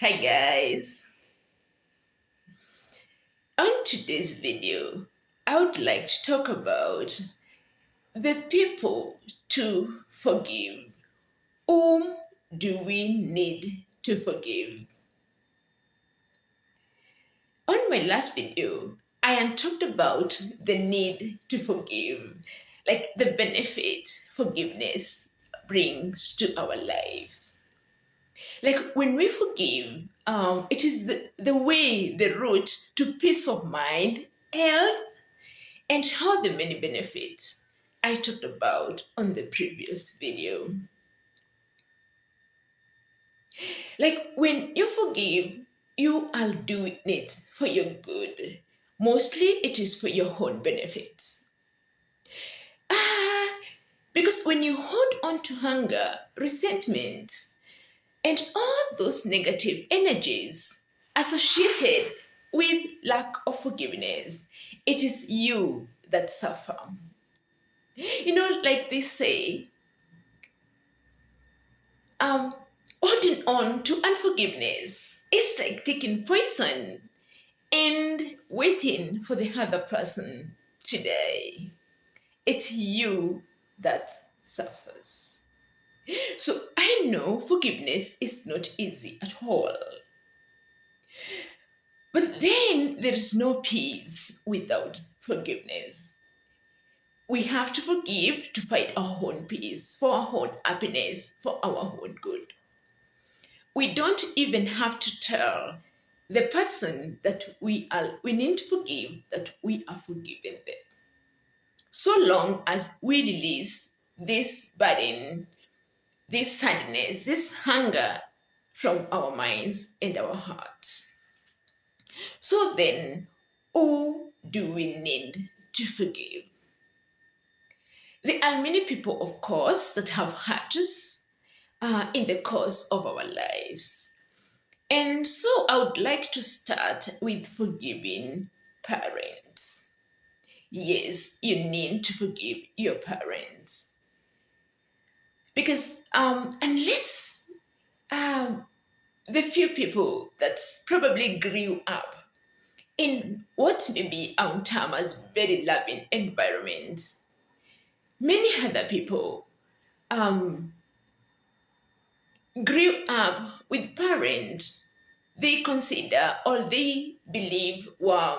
Hi guys, on today's video, I would like to talk about the people to forgive. Whom do we need to forgive? On my last video, I had talked about the need to forgive, like the benefit forgiveness brings to our lives. Like when we forgive, it is the way, the route to peace of mind, health, and how the many benefits I talked about on the previous video. Like when you forgive, you are doing it for your good. Mostly it is for your own benefits. Ah, because when you hold on to hunger, resentment, and all those negative energies associated with lack of forgiveness, it is you that suffer. Like they say, um, holding on to unforgiveness is like taking poison and waiting for the other person to die. It's you that suffers. So I know forgiveness is not easy at all. But then there is no peace without forgiveness. We have to forgive to find our own peace, for our own happiness, for our own good. We don't even have to tell the person that we need to forgive that we are forgiving them. So long as we release this burden, this sadness, this hunger from our minds and our hearts. So then, who do we need to forgive? There are many people, of course, that have hurt us in the course of our lives. And so I would like to start with forgiving parents. Yes, you need to forgive your parents. Because unless the few people that probably grew up in what may be termed as very loving environments, many other people um, grew up with parents they consider or they believe were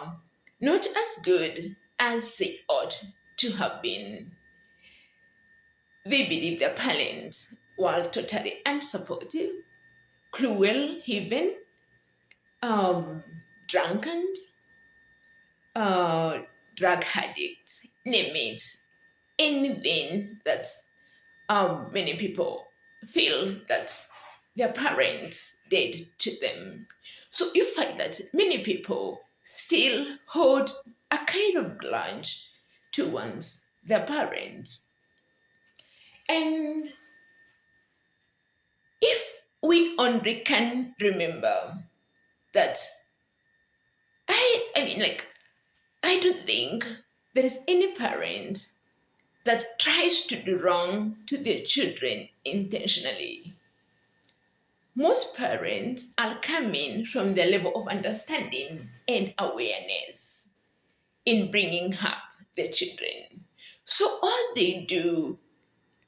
not as good as they ought to have been. They believe their parents were totally unsupportive, cruel, even um, drunken, uh, drug addicts, name it, anything that many people feel that their parents did to them. So you find that many people still hold a kind of grudge towards their parents. And if we only can remember that, I don't think there is any parent that tries to do wrong to their children intentionally. Most parents are coming from their level of understanding and awareness in bringing up their children. So, all they do,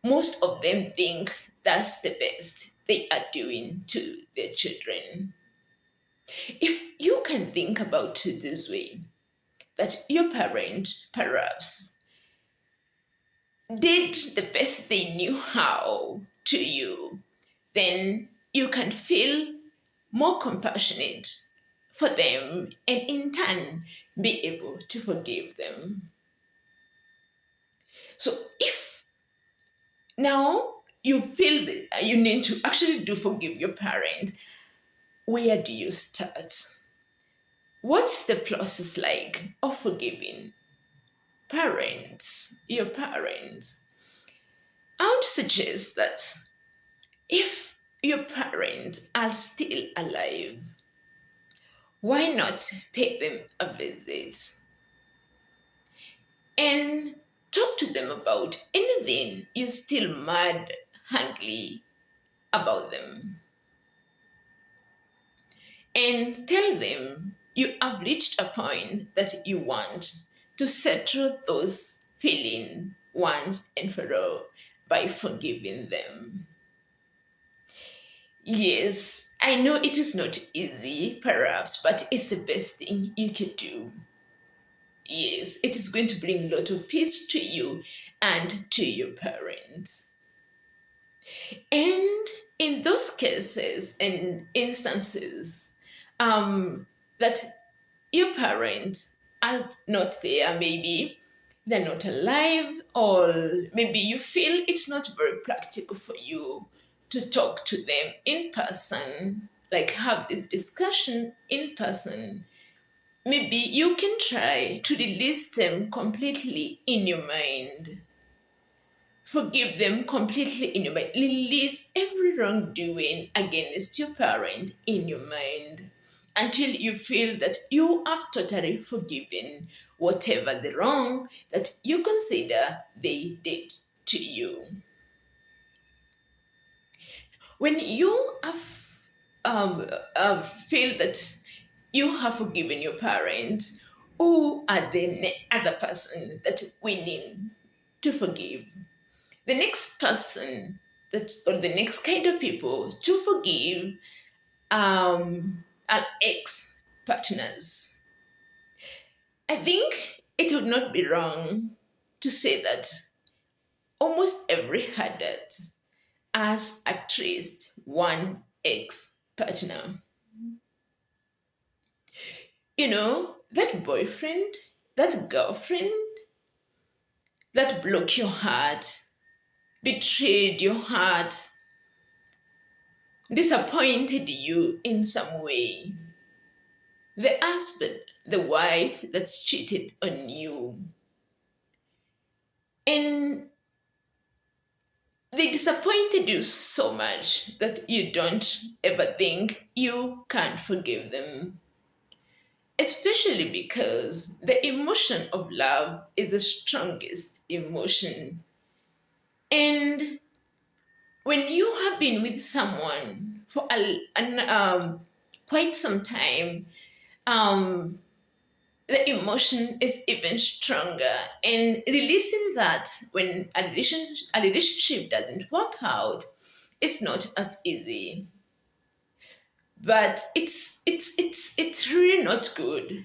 most of them think that's the best they are doing to their children. If you can think about it this way, that your parent perhaps did the best they knew how to you, then you can feel more compassionate for them and in turn be able to forgive them. So if now you feel that you need to actually do forgive your parent, where do you start? What's the process like of forgiving parents, your parents? I would suggest that if your parents are still alive, why not pay them a visit and talk to them about anything you're still mad, hungry about them? and tell them you have reached a point that you want to settle those feelings once and for all by forgiving them. Yes, I know it is not easy, perhaps, but it's the best thing you can do. Yes, it is going to bring a lot of peace to you and to your parents. And in those cases and instances, that your parent is not there, maybe they're not alive, or maybe you feel it's not very practical for you to talk to them in person, like have this discussion in person. Maybe you can try to release them completely in your mind. Forgive them completely in your mind. Release every wrongdoing against your parent in your mind until you feel that you have totally forgiven whatever the wrong that you consider they did to you. When you feel that you have forgiven your parent, who are the other person that we need to forgive? The next person that, or the next kind of people to forgive, are ex partners. I think it would not be wrong to say that almost every adult has at least one ex partner. You know, that boyfriend, that girlfriend that broke your heart, betrayed your heart, disappointed you in some way. The husband, the wife that cheated on you. And they disappointed you so much that you don't ever think you can't forgive them. Especially because the emotion of love is the strongest emotion. And when you have been with someone for quite some time, um, the emotion is even stronger. And releasing that when a relationship doesn't work out is not as easy. But it's really not good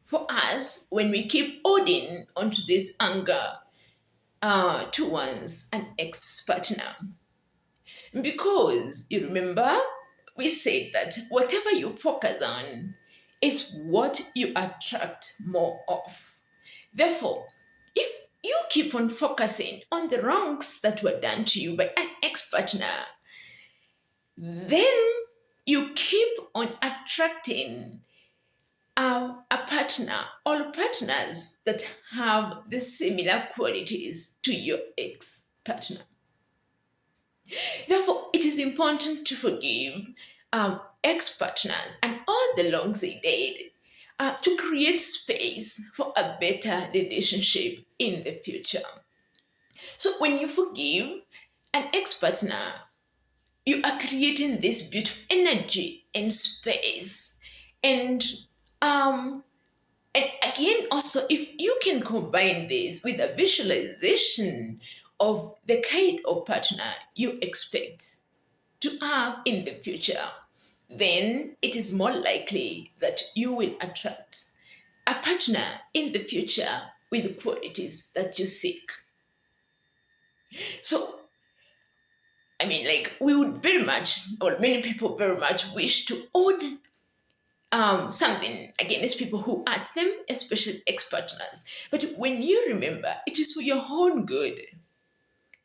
for us when we keep holding onto this anger towards an ex-partner. Because you remember, we said that whatever you focus on is what you attract more of. Therefore, if you keep on focusing on the wrongs that were done to you by an ex partner, then you keep on attracting a partner or partners that have the similar qualities to your ex partner. Therefore, it is important to forgive ex partners and all the wrongs they did, to create space for a better relationship in the future. So, when you forgive an ex partner, you are creating this beautiful energy and space. And um, and again, also, if you can combine this with a visualization of the kind of partner you expect to have in the future, then it is more likely that you will attract a partner in the future with the qualities that you seek. So, I mean, like, we would very much, or many people very much wish to own something against people who hurt them, especially ex partners. But when you remember it is for your own good,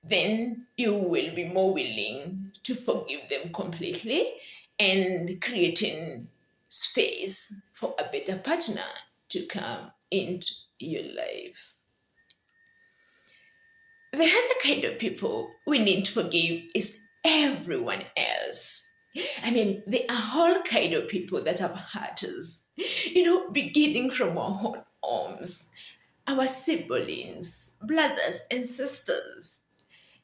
then you will be more willing to forgive them completely and creating space for a better partner to come into your life. The other kind of people we need to forgive is everyone else. I mean, there are all kind of people that have hurt us. Beginning from our own homes, our siblings, brothers and sisters.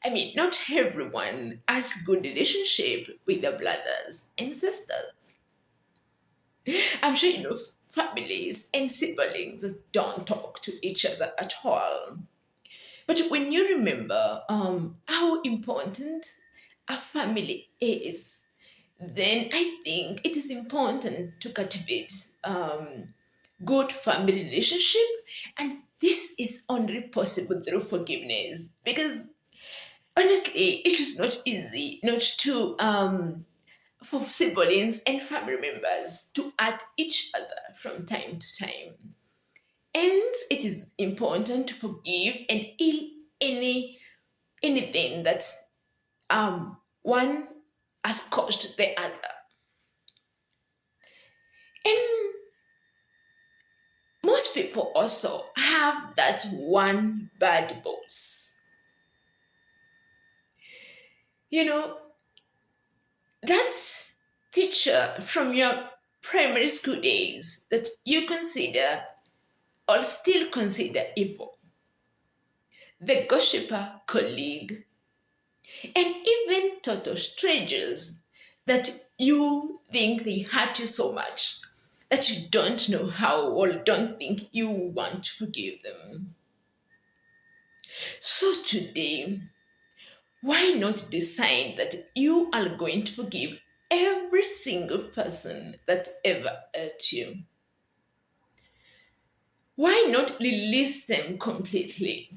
I mean, not everyone has good relationship with their brothers and sisters. I'm sure you know families and siblings don't talk to each other at all. But when you remember how important a family is, then I think it is important to cultivate good family relationship, and this is only possible through forgiveness. Because honestly, it is not easy not to for siblings and family members to at each other from time to time. And it is important to forgive and heal anything that one has caused the other. And most people also have that one bad boss. You know, that teacher from your primary school days that you consider or still consider evil, the gossiper colleague, and even total strangers that you think they hurt you so much that you don't know how or don't think you want to forgive them. So today, why not decide that you are going to forgive every single person that ever hurt you? Why not release them completely?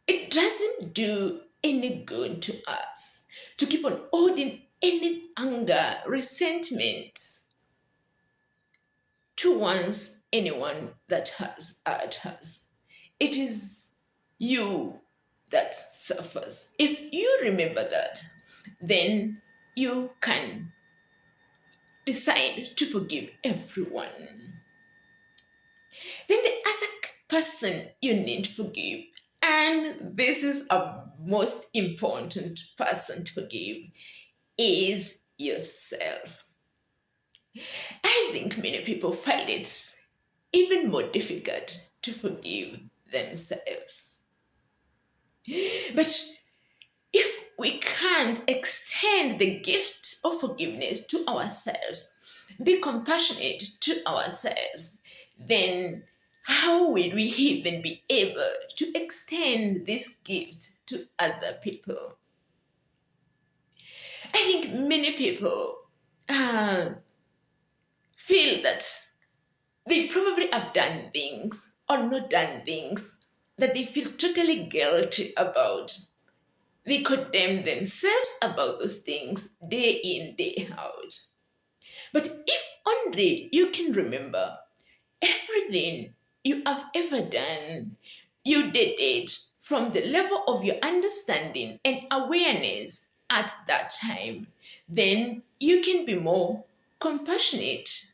It doesn't do any good to us to keep on holding any anger, resentment towards anyone that has hurt us. It is you that suffers. If you remember that, then you can decide to forgive everyone. Then the other person you need to forgive, and this is a most important person to forgive, is yourself. I think many people find it even more difficult to forgive themselves. But if we can't extend the gift of forgiveness to ourselves, be compassionate to ourselves, then how will we even be able to extend this gift to other people? I think many people uh, feel that they probably have done things or not done things that they feel totally guilty about. They condemn themselves about those things day in, day out. But if only you can remember everything you have ever done, you did it from the level of your understanding and awareness at that time, then you can be more compassionate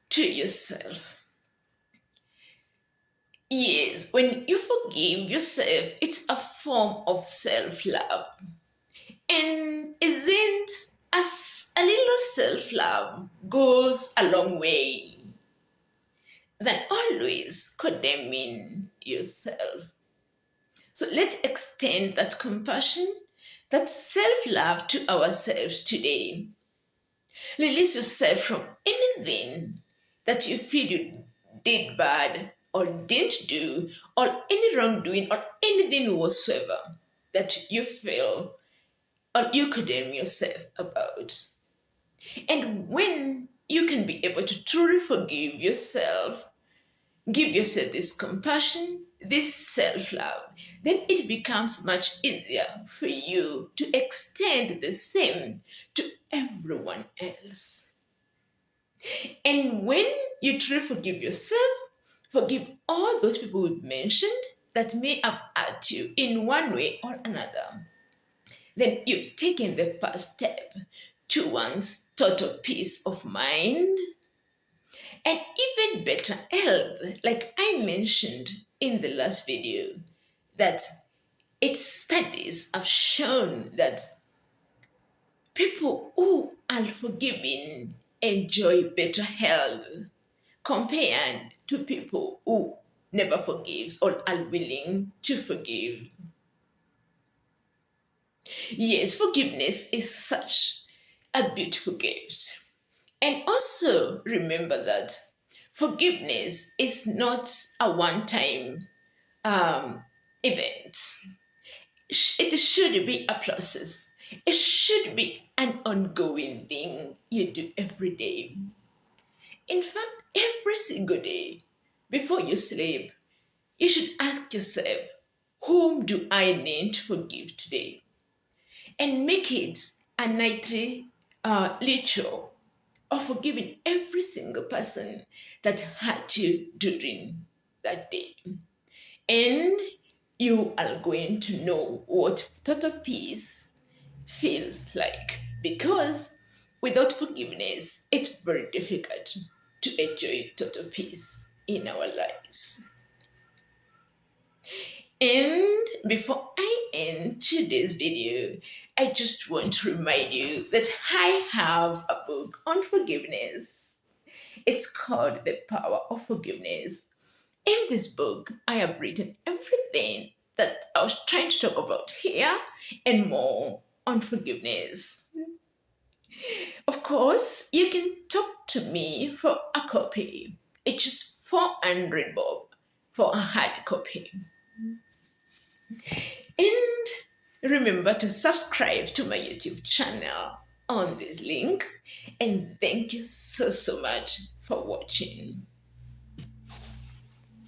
to yourself. Yes, when you forgive yourself, it's a form of self love. And isn't as a little self love goes a long way than always condemning yourself. So let's extend that compassion, that self love to ourselves today. Release yourself from anything that you feel you did bad or didn't do, or any wrongdoing or anything whatsoever that you feel or you condemn yourself about. And when you can be able to truly forgive yourself, give yourself this compassion, this self love, then it becomes much easier for you to extend the same to everyone else. And when you truly forgive yourself, forgive all those people we've mentioned that may have hurt you in one way or another, then you've taken the first step towards total peace of mind and even better health. Like I mentioned in the last video, that its studies have shown that people who are forgiving enjoy better health compared to people who never forgives or are willing to forgive. Yes, forgiveness is such a beautiful gift. And also remember that forgiveness is not a one time um, event. It should be a process, it should be an ongoing thing you do every day. In fact, every single day before you sleep, you should ask yourself, whom do I need to forgive today? And make it a nightly ritual of forgiving every single person that hurt you during that day. And you are going to know what total peace feels like. Because without forgiveness, it's very difficult to enjoy total peace in our lives. And before I end today's video, I just want to remind you that I have a book on forgiveness. It's called The Power of Forgiveness. In this book, I have written everything that I was trying to talk about here and more on forgiveness. Of course, you can talk to me for a copy. It's just 400 bob for a hard copy. And remember to subscribe to my YouTube channel on this link. And thank you so much for watching.